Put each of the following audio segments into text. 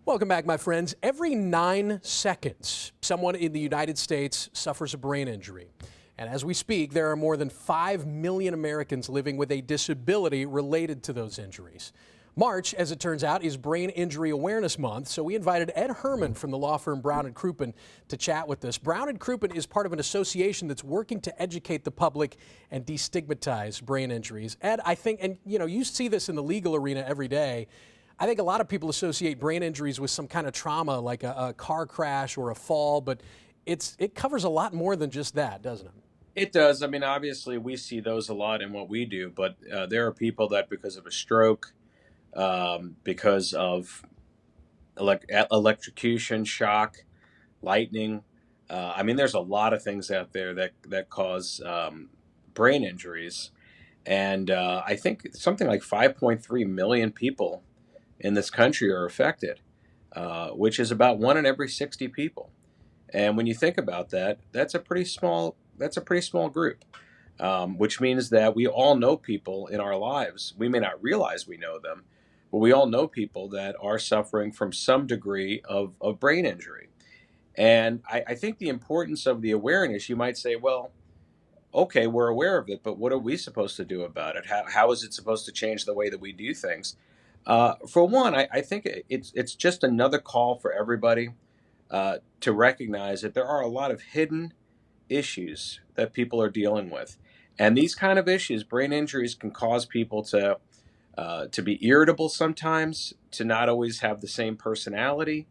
Welcome back, my friends. Every 9 seconds, someone in the United States suffers a brain injury. And as we speak, there are more than 5 million Americans living with a disability related to those injuries. March, as it turns out, is Brain Injury Awareness Month, so we invited Ed Herman from the law firm Brown & Crouppen to chat with us. Brown & Crouppen is part of an association that's working to educate the public and destigmatize brain injuries. Ed, I think, and you see this in the legal arena every day, I think a lot of people associate brain injuries with some kind of trauma, like a car crash or a fall, but it covers a lot more than just that, doesn't it? It does. I mean, obviously, we see those a lot in what we do, but there are people that, because of a stroke, because of electrocution, shock, lightning. I mean, there's a lot of things out there that cause brain injuries, and I think something like 5.3 million people in this country are affected, which is about 1 in every 60 people. And when you think about that, that's a pretty small group, which means that we all know people in our lives. We may not realize we know them, but we all know people that are suffering from some degree of brain injury. And I think the importance of the awareness, you might say, well, okay, we're aware of it, but what are we supposed to do about it? How is it supposed to change the way that we do things? For one, I think it's just another call for everybody to recognize that there are a lot of hidden issues that people are dealing with. And these kind of issues, brain injuries, can cause people to be irritable sometimes, to not always have the same personality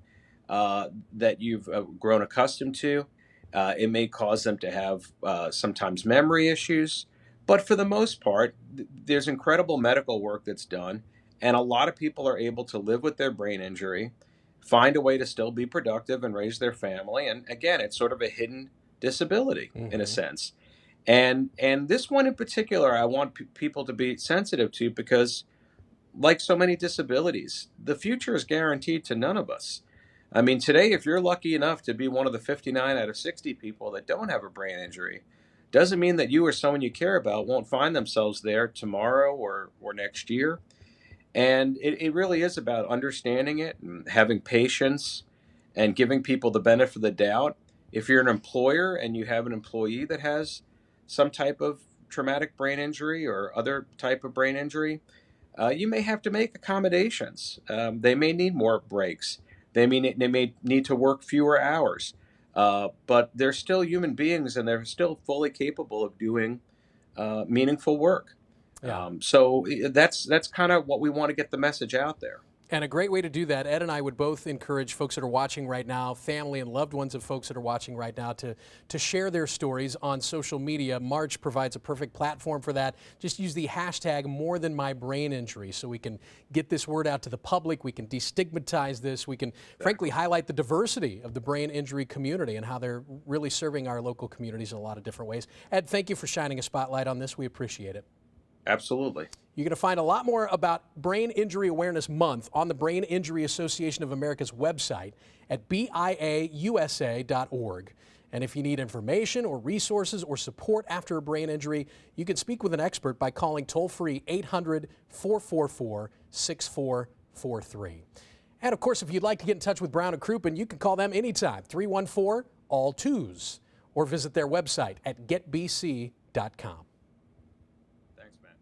that you've grown accustomed to. It may cause them to have sometimes memory issues. But for the most part, there's incredible medical work that's done. And a lot of people are able to live with their brain injury, find a way to still be productive and raise their family. And again, it's sort of a hidden disability in a sense. And this one in particular, I want people to be sensitive to, because like so many disabilities, the future is guaranteed to none of us. I mean, today, if you're lucky enough to be one of the 59 out of 60 people that don't have a brain injury, doesn't mean that you or someone you care about won't find themselves there tomorrow or next year. And it really is about understanding it and having patience and giving people the benefit of the doubt. If you're an employer and you have an employee that has some type of traumatic brain injury or other type of brain injury, you may have to make accommodations. They may need more breaks. They may need to work fewer hours. But they're still human beings, and they're still fully capable of doing meaningful work. Yeah. So that's kind of what we want to get the message out there. And a great way to do that, Ed and I would both encourage folks that are watching right now, family and loved ones of folks that are watching right now, to share their stories on social media. March provides a perfect platform for that. Just use the hashtag #MoreThanMyBrainInjury so we can get this word out to the public. We can destigmatize this. We can, frankly, highlight the diversity of the brain injury community and how they're really serving our local communities in a lot of different ways. Ed, thank you for shining a spotlight on this. We appreciate it. Absolutely. You're going to find a lot more about Brain Injury Awareness Month on the Brain Injury Association of America's website at biausa.org. And if you need information or resources or support after a brain injury, you can speak with an expert by calling toll-free 800-444-6443. And of course, if you'd like to get in touch with Brown & Crouppen, you can call them anytime, 314-ALL-TWOS, or visit their website at getbc.com.